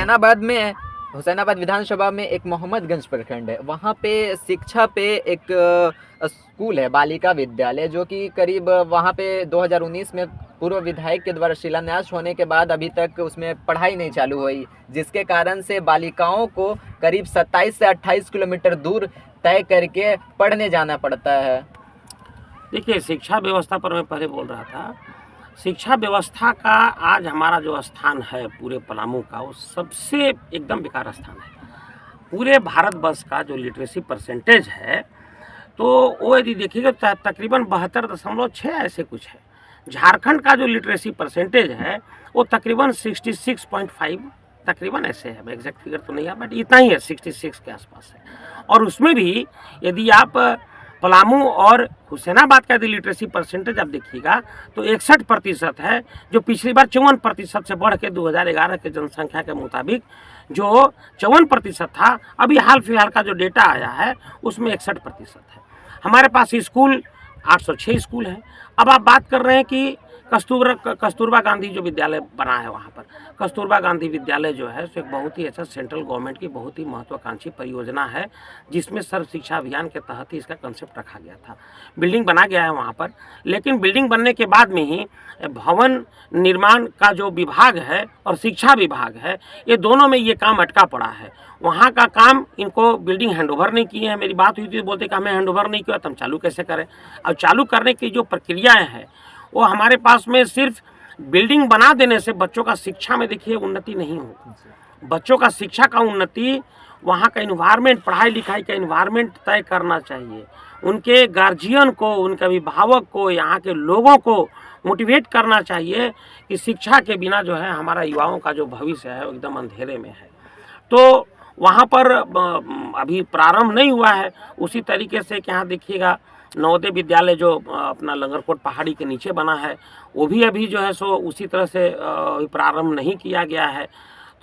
हुसैनाबाद विधानसभा में एक मोहम्मदगंज प्रखंड है, वहाँ पे शिक्षा पे एक स्कूल है, बालिका विद्यालय, जो कि करीब वहाँ पे 2019 में पूर्व विधायक के द्वारा शिलान्यास होने के बाद अभी तक उसमें पढ़ाई नहीं चालू हुई, जिसके कारण से बालिकाओं को करीब 27 से 28 किलोमीटर दूर तय करके पढ़ने जाना पड़ता है। देखिए, शिक्षा व्यवस्था पर मैं पहले बोल रहा था। शिक्षा व्यवस्था का आज हमारा जो स्थान है पूरे पलामू का, वो सबसे एकदम बेकार स्थान है। पूरे भारतवर्ष का जो लिटरेसी परसेंटेज है, तो वो यदि देखिएगा तो तकरीबन 72.6 ऐसे कुछ है। झारखंड का जो लिटरेसी परसेंटेज है वो तकरीबन 66.5 तकरीबन ऐसे है, एग्जैक्ट फिगर तो नहीं है, बट इतना ही है, 66 के आसपास है। और उसमें भी यदि आप पलामू और हुसैनाबाद का यदि लिटरेसी परसेंटेज आप देखिएगा तो 61% है, जो पिछली बार 54% से बढ़ के 2011 के जनसंख्या के मुताबिक जो 54% था, अभी हाल फिलहाल का जो डेटा आया है उसमें 61% है। हमारे पास स्कूल 806 स्कूल है। अब आप बात कर रहे हैं कि कस्तूरबा गांधी जो विद्यालय बना है, वहाँ पर कस्तूरबा गांधी विद्यालय जो है सो एक बहुत ही अच्छा सेंट्रल गवर्नमेंट की बहुत ही महत्वाकांक्षी परियोजना है, जिसमें सर्व शिक्षा अभियान के तहत ही इसका कंसेप्ट रखा गया था। बिल्डिंग बना गया है वहाँ पर, लेकिन बिल्डिंग बनने के बाद में ही भवन निर्माण का जो विभाग है और शिक्षा विभाग है, ये दोनों में ये काम अटका पड़ा है। वहाँ का काम इनको बिल्डिंग हैंडओवर नहीं किए हैं। मेरी बात हुई थी, बोलते कि हमें हैंडओवर नहीं किया तो हम चालू कैसे करें। और चालू करने की जो प्रक्रियाएँ हैं वो हमारे पास में सिर्फ बिल्डिंग बना देने से बच्चों का शिक्षा में देखिए उन्नति नहीं होगी। बच्चों का शिक्षा का उन्नति वहाँ का इन्वायरमेंट, पढ़ाई लिखाई का इन्वायरमेंट तय करना चाहिए। उनके गार्जियन को, उनके अभिभावक को, यहाँ के लोगों को मोटिवेट करना चाहिए कि शिक्षा के बिना जो है हमारा युवाओं का जो भविष्य है वो एकदम अंधेरे में है। तो वहाँ पर अभी प्रारंभ नहीं हुआ है। उसी तरीके से कि यहाँ देखिएगा नवोदय विद्यालय जो अपना लंगरकोट पहाड़ी के नीचे बना है, वो भी अभी जो है सो उसी तरह से प्रारंभ नहीं किया गया है।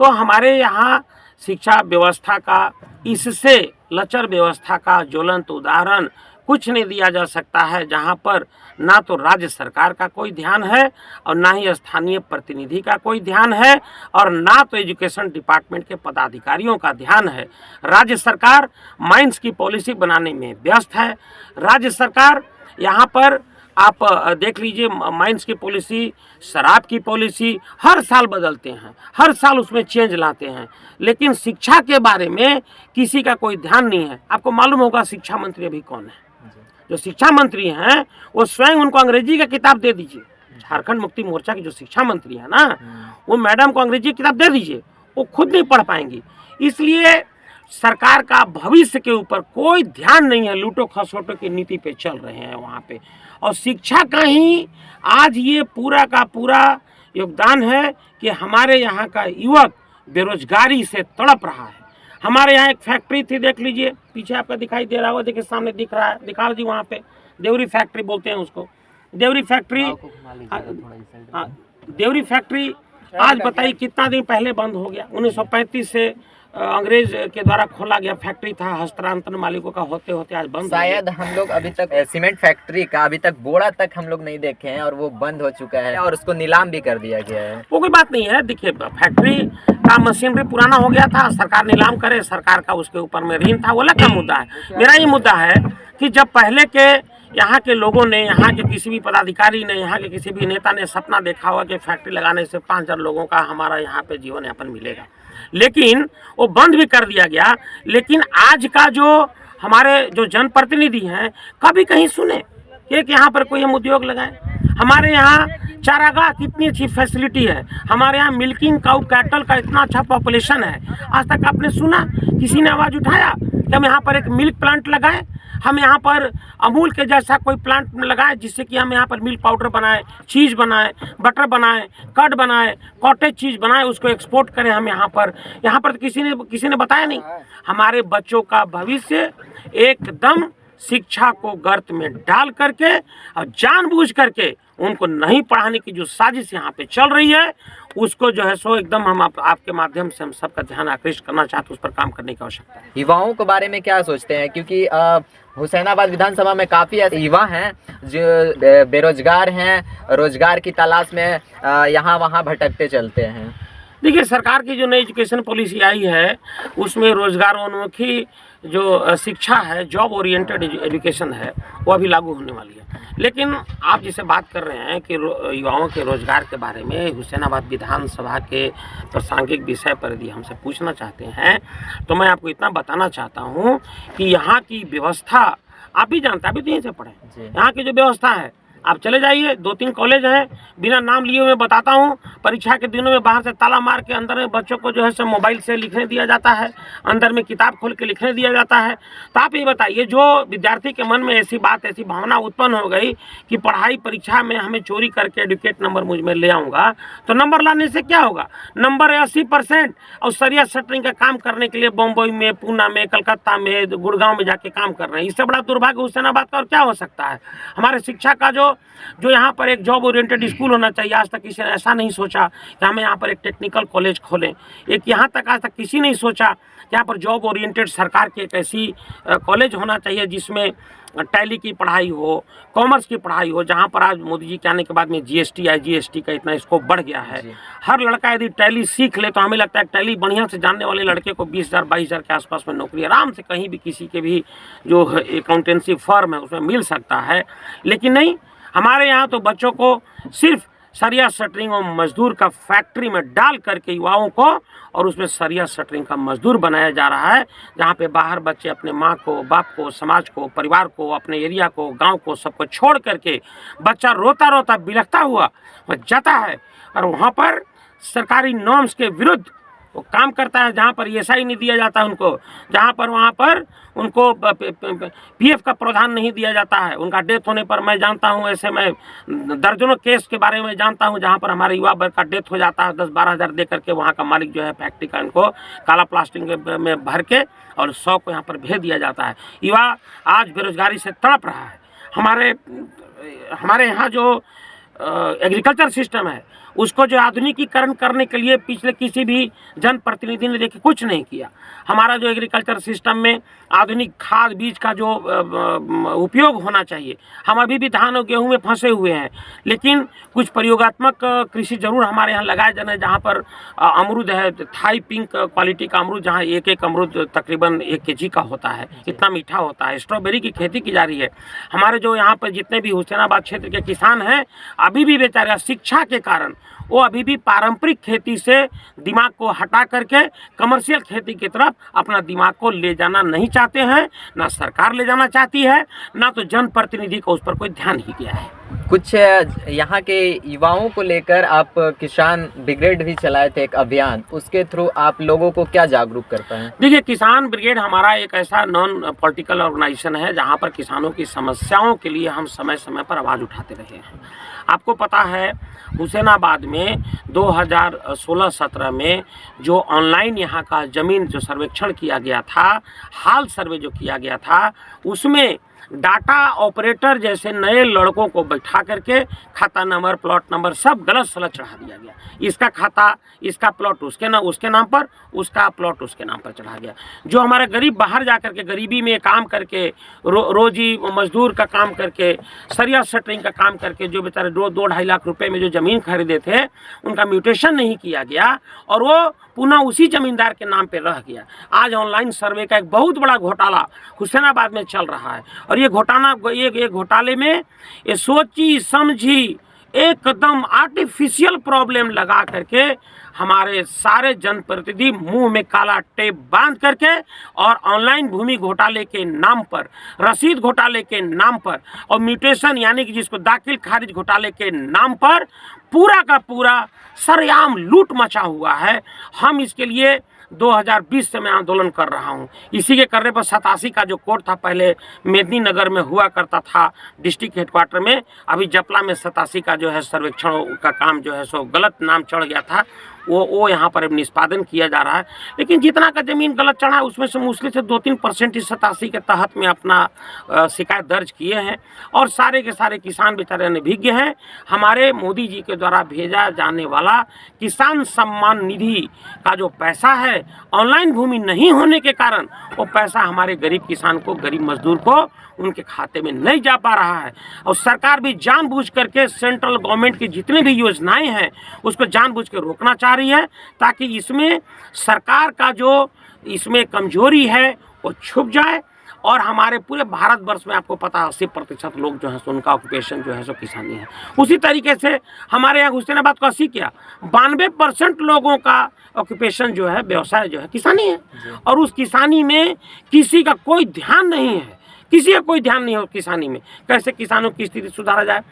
तो हमारे यहाँ शिक्षा व्यवस्था का, इससे लचर व्यवस्था का ज्वलंत उदाहरण कुछ नहीं दिया जा सकता है, जहाँ पर ना तो राज्य सरकार का कोई ध्यान है और ना ही स्थानीय प्रतिनिधि का कोई ध्यान है और ना तो एजुकेशन डिपार्टमेंट के पदाधिकारियों का ध्यान है। राज्य सरकार माइंस की पॉलिसी बनाने में व्यस्त है। राज्य सरकार यहाँ पर आप देख लीजिए, माइंस की पॉलिसी, शराब की पॉलिसी हर साल बदलते हैं, हर साल उसमें चेंज लाते हैं, लेकिन शिक्षा के बारे में किसी का कोई ध्यान नहीं है। आपको मालूम होगा शिक्षा मंत्री अभी कौन है? जो शिक्षा मंत्री हैं वो स्वयं, उनको अंग्रेजी का किताब दे दीजिए। झारखंड मुक्ति मोर्चा की जो शिक्षा मंत्री है ना, वो मैडम को अंग्रेजी की किताब दे दीजिए, वो खुद नहीं पढ़ पाएंगी। इसलिए सरकार का भविष्य के ऊपर कोई ध्यान नहीं है, लूटो खसोटो की नीति पे चल रहे हैं वहाँ पे। और शिक्षा का ही आज ये पूरा का पूरा योगदान है कि हमारे यहाँ का युवक बेरोजगारी से तड़प रहा है। हमारे यहाँ एक फैक्ट्री थी, देख लीजिए पीछे आपका दिखाई दे रहा होगा, देखिए सामने दिख रहा है, दिखाओ जी, वहाँ पे देवरी फैक्ट्री बोलते हैं उसको। देवरी फैक्ट्री, हाँ, देवरी फैक्ट्री आज बताइए कितना दिन पहले बंद हो गया। 1935 से अंग्रेज के द्वारा खोला गया फैक्ट्री था, हस्तांतरण मालिकों का होते होते आज बंद। शायद हम लोग अभी तक सीमेंट फैक्ट्री का अभी तक बोड़ा तक हम लोग नहीं देखे हैं और वो बंद हो चुका है और उसको नीलाम भी कर दिया गया है। वो कोई बात नहीं है। देखिए, फैक्ट्री का मशीनरी पुराना हो गया था, सरकार नीलाम करे, सरकार का उसके ऊपर में ऋण था, वो अलग का मुद्दा है। मेरा ये मुद्दा है कि जब पहले के यहाँ के लोगों ने, यहाँ के किसी भी पदाधिकारी ने, यहाँ के किसी भी नेता ने सपना देखा हुआ कि फैक्ट्री लगाने से 5000 लोगों का हमारा यहाँ पे जीवन यापन मिलेगा, लेकिन वो बंद भी कर दिया गया। लेकिन आज का जो हमारे जो जनप्रतिनिधि हैं, कभी कहीं सुने कि यहाँ पर कोई हम उद्योग लगाए। हमारे यहाँ चारागाह कितनी अच्छी फैसिलिटी है, हमारे यहाँ मिल्किंग काउ कैटल का इतना अच्छा पॉपुलेशन है। आज तक आपने सुना किसी ने आवाज़ उठाया कि हम यहाँ पर एक मिल्क प्लांट लगाएं, हम यहाँ पर अमूल के जैसा कोई प्लांट लगाएं, जिससे कि हम यहाँ पर मिल्क पाउडर बनाएं, चीज़ बनाएं, बटर बनाएं, कर्ड बनाएं, कॉटेज चीज़ बनाएं, उसको एक्सपोर्ट करें हम यहाँ पर तो किसी ने बताया नहीं। हमारे बच्चों का भविष्य एकदम शिक्षा को गर्त में डाल करके और जानबूझ करके उनको नहीं पढ़ाने की जो साजिश यहाँ पे चल रही है, उसको जो है सो एकदम हम आपके माध्यम से हम सबका ध्यान आकृष्ट करना चाहते हैं, उस पर काम करने की आवश्यकता है। युवाओं के बारे में क्या सोचते हैं? क्योंकि हुसैनाबाद विधानसभा में काफ़ी ऐसे युवा हैं जो बेरोजगार हैं, रोजगार की तलाश में यहाँ वहाँ भटकते चलते हैं। देखिए, सरकार की जो नई एजुकेशन पॉलिसी आई है उसमें रोजगारोन्मुखी जो शिक्षा है, जॉब ओरिएंटेड एजुकेशन है, वो अभी लागू होने वाली है। लेकिन आप जिसे बात कर रहे हैं कि युवाओं के रोजगार के बारे में हुसैनाबाद विधानसभा के प्रासंगिक विषय पर यदि हमसे पूछना चाहते हैं, तो मैं आपको इतना बताना चाहता हूँ कि यहाँ की व्यवस्था आप भी जानते हैं, अभी तो यहीं से पढ़े, यहाँ की जो व्यवस्था है, आप चले जाइए, 2-3 कॉलेज हैं, बिना नाम लिए मैं बताता हूँ। परीक्षा के दिनों में बाहर से ताला मार के अंदर में बच्चों को जो है सो मोबाइल से लिखने दिया जाता है, अंदर में किताब खोल के लिखने दिया जाता है। तो आप ये बताइए, जो विद्यार्थी के मन में ऐसी बात, ऐसी भावना उत्पन्न हो गई कि पढ़ाई परीक्षा में हमें चोरी करके एडुकेट नंबर मुझ में ले आऊँगा, तो नंबर लाने से क्या होगा? नंबर है 80% और सरिया शटरिंग का काम करने के लिए बम्बई में, पूना में, कलकत्ता में, गुड़गांव में जाके काम कर रहे हैं। इससे बड़ा दुर्भाग्य हुसैनाबाद का और क्या हो सकता है? हमारे शिक्षा का जो यहाँ पर एक जॉब ओरिएंटेड स्कूल होना चाहिए, आज तक किसी ने ऐसा नहीं सोचा कि हमें यहाँ पर एक टेक्निकल कॉलेज खोलें। एक यहाँ तक आज तक किसी ने सोचा कि यहाँ पर जॉब ओरिएंटेड सरकार की एक ऐसी कॉलेज होना चाहिए जिसमें टैली की पढ़ाई हो, कॉमर्स की पढ़ाई हो, जहाँ पर आज मोदी जी के आने के बाद में जीएसटी आई, जीएसटी का इतना स्कोप बढ़ गया है। हर लड़का यदि टैली सीख ले तो हमें लगता है टैली बढ़िया से जानने वाले लड़के को 20,000 22,000 के आसपास में नौकरी आराम से कहीं भी किसी के भी जो अकाउंटेंसी फर्म है उसमें मिल सकता है। लेकिन नहीं, हमारे यहाँ तो बच्चों को सिर्फ सरिया शटरिंग और मजदूर का फैक्ट्री में डाल करके युवाओं को और उसमें सरिया शटरिंग का मजदूर बनाया जा रहा है, जहाँ पे बाहर बच्चे अपने माँ को, बाप को, समाज को, परिवार को, अपने एरिया को, गांव को, सबको छोड़ करके बच्चा रोता रोता बिलखता हुआ जाता है और वहाँ पर सरकारी नॉर्म्स के विरुद्ध वो काम करता है, जहाँ पर ESI नहीं दिया जाता उनको, जहाँ पर वहाँ पर उनको PF का प्रावधान नहीं दिया जाता है। उनका डेथ होने पर मैं जानता हूँ, ऐसे मैं दर्जनों केस के बारे में जानता हूँ जहाँ पर हमारे युवा वर्ग का डेथ हो जाता है, 10-12 हज़ार दे करके वहाँ का मालिक जो है फैक्ट्री का इनको काला प्लास्टिक में भर के और 100 को यहाँ पर भेज दिया जाता है। युवा आज बेरोजगारी से तड़प रहा है। हमारे यहाँ जो एग्रीकल्चर सिस्टम है उसको जो आधुनिकीकरण करने के लिए पिछले किसी भी जनप्रतिनिधि ने देखिए कुछ नहीं किया। हमारा जो एग्रीकल्चर सिस्टम में आधुनिक खाद बीज का जो उपयोग होना चाहिए, हम अभी भी धान और गेहूं में फंसे हुए हैं। लेकिन कुछ प्रयोगात्मक कृषि जरूर हमारे यहाँ लगाए जाने, जहाँ पर अमरूद है, थाई पिंक क्वालिटी का अमरूद, जहाँ एक अमरूद तकरीबन 1 kg का होता है, इतना मीठा होता है। स्ट्रॉबेरी की खेती की जा रही है। हमारे जो यहाँ पर जितने भी हुसैनाबाद क्षेत्र के किसान हैं, अभी भी बेचारे शिक्षा के कारण वो अभी भी पारंपरिक खेती से दिमाग को हटा करके कमर्शियल खेती की तरफ अपना दिमाग को ले जाना नहीं चाहते हैं। ना सरकार ले जाना चाहती है, ना तो जनप्रतिनिधि को उस पर कोई ध्यान ही दिया है। कुछ यहाँ के युवाओं को लेकर आप किसान ब्रिगेड भी चलाए थे एक अभियान, उसके थ्रू आप लोगों को क्या जागरूक कर पाए? देखिए, किसान ब्रिगेड हमारा एक ऐसा नॉन पॉलिटिकल ऑर्गेनाइजेशन है जहाँ पर किसानों की समस्याओं के लिए हम समय समय पर आवाज़ उठाते रहे हैं। आपको पता है हुसैनाबाद में 2016-17 में जो ऑनलाइन यहाँ का ज़मीन जो सर्वेक्षण किया गया था, हाल सर्वे जो किया गया था, उसमें डाटा ऑपरेटर जैसे नए लड़कों को बैठा करके खाता नंबर, प्लॉट नंबर सब गलत सलत चढ़ा दिया गया। इसका खाता, इसका प्लॉट उसके नाम पर, उसका प्लॉट उसके नाम पर चढ़ा गया। जो हमारे गरीब बाहर जा करके गरीबी में काम करके रोजी मजदूर का काम करके, सरिया शटरिंग का काम करके जो बेचारे 2-2.5 लाख रुपए में जो ज़मीन खरीदे थे, उनका म्यूटेशन नहीं किया गया और वो पुनः उसी जमींदार के नाम पे रह गया। आज ऑनलाइन सर्वे का एक बहुत बड़ा घोटाला हुसैनाबाद में चल रहा है और ये घोटाले में ये सोची समझी एकदम आर्टिफिशियल प्रॉब्लम लगा करके हमारे सारे जनप्रतिनिधि मुंह में काला टेप बांध करके और ऑनलाइन भूमि घोटाले के नाम पर, रसीद घोटाले के नाम पर और म्यूटेशन यानी कि जिसको दाखिल खारिज घोटाले के नाम पर पूरा का पूरा सरेआम लूट मचा हुआ है। हम इसके लिए 2020 से मैं आंदोलन कर रहा हूं। इसी के करने पर 87 का जो कोर्ट था, पहले मेदिनीनगर में हुआ करता था डिस्ट्रिक्ट हेडक्वार्टर में, अभी जपला में 87 का जो है सर्वेक्षण का काम जो है सो गलत नाम चढ़ गया था, वो यहाँ पर निष्पादन किया जा रहा है। लेकिन जितना का ज़मीन गलत चढ़ा है उसमें से मुश्किल से 2-3% इस 87 के तहत में अपना शिकायत दर्ज किए हैं और सारे के सारे किसान बेचारे अनभिज्ञ हैं। हमारे मोदी जी के द्वारा भेजा जाने वाला किसान सम्मान निधि का जो पैसा है, ऑनलाइन भूमि नहीं होने के कारण वो पैसा हमारे गरीब किसान को, गरीब मजदूर को उनके खाते में नहीं जा पा रहा है। और सरकार भी जानबूझ करके सेंट्रल गवर्नमेंट की जितनी भी योजनाएं हैं उसको जानबूझ के रोकना चाह रही है, ताकि इसमें सरकार का जो इसमें कमजोरी है वो छुप जाए। और हमारे पूरे भारतवर्ष में आपको पता 80% लोग जो है सो उनका ऑक्यूपेशन जो है सो किसानी है। उसी तरीके से हमारे यहाँ हुसैनाबाद को 80 क्या 92% लोगों का ऑक्यूपेशन जो है, व्यवसाय जो है किसानी है। और उस किसानी में किसी का कोई ध्यान नहीं है, किसी का कोई ध्यान नहीं है किसानी में। कैसे किसानों की स्थिति सुधारा जाए,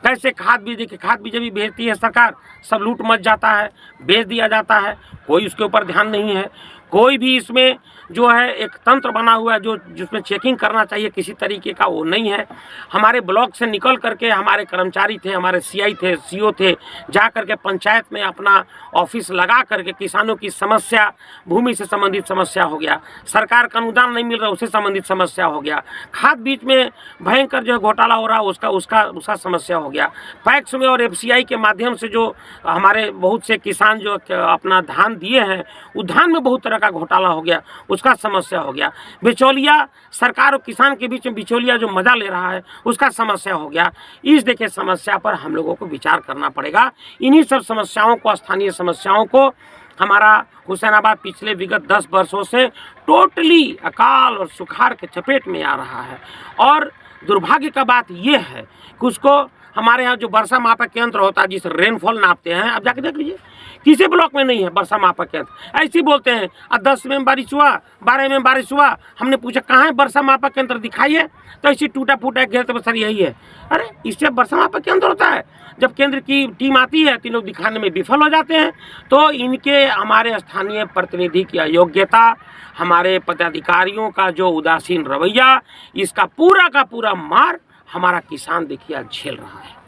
कैसे खाद बीज, देखिए खाद बीज भी भेजती है सरकार, सब लूट मच जाता है, बेच दिया जाता है, कोई उसके ऊपर ध्यान नहीं है। कोई भी इसमें जो है एक तंत्र बना हुआ है जो जिसमें चेकिंग करना चाहिए किसी तरीके का, वो नहीं है। हमारे ब्लॉक से निकल करके हमारे कर्मचारी थे, हमारे सीआई थे, सीओ थे, जा करके पंचायत में अपना ऑफिस लगा करके किसानों की समस्या, भूमि से संबंधित समस्या हो गया, सरकार का अनुदान नहीं मिल रहा उससे संबंधित समस्या हो गया, खाद बीज में भयंकर जो है घोटाला हो रहा उसका समस्या हो गया, पैक्स में और एफसीआई के माध्यम से जो हमारे बहुत से किसान जो अपना धान दिए हैं उस धान में बहुत तरह का घोटाला हो गया, उसका समस्या हो गया। बिचौलिया, सरकार और किसान के बीच में बिचौलिया जो मजा ले रहा है उसका समस्या हो गया। इस देखिए समस्या पर हम लोगों को विचार करना पड़ेगा। इन्हीं सब समस्याओं को, स्थानीय समस्याओं को हमारा हुसैनाबाद पिछले विगत 10 वर्षों से टोटली अकाल और सुखाड़ के चपेट में आ रहा है। और दुर्भाग्य का बात यह है कि उसको हमारे यहाँ जो वर्षा मापक यंत्र होता है जिस रेनफॉल नापते हैं, आप जाके देख लीजिए किसी ब्लॉक में नहीं है वर्षा मापक यंत्र। ऐसे ही बोलते हैं 10 में बारिश हुआ, 12 में बारिश हुआ, हमने पूछा कहाँ है वर्षा मापक यंत्र दिखाइए, तो ऐसी टूटा फूटा घेर तो सर यही है। अरे इससे वर्षा मापक यंत्र होता है? जब केंद्र की टीम आती है तो लोग दिखाने में विफल हो जाते हैं। तो इनके हमारे स्थानीय प्रतिनिधि की अयोग्यता, हमारे पदाधिकारियों का जो उदासीन रवैया, इसका पूरा का पूरा मार हमारा किसान देखिए झेल रहा है।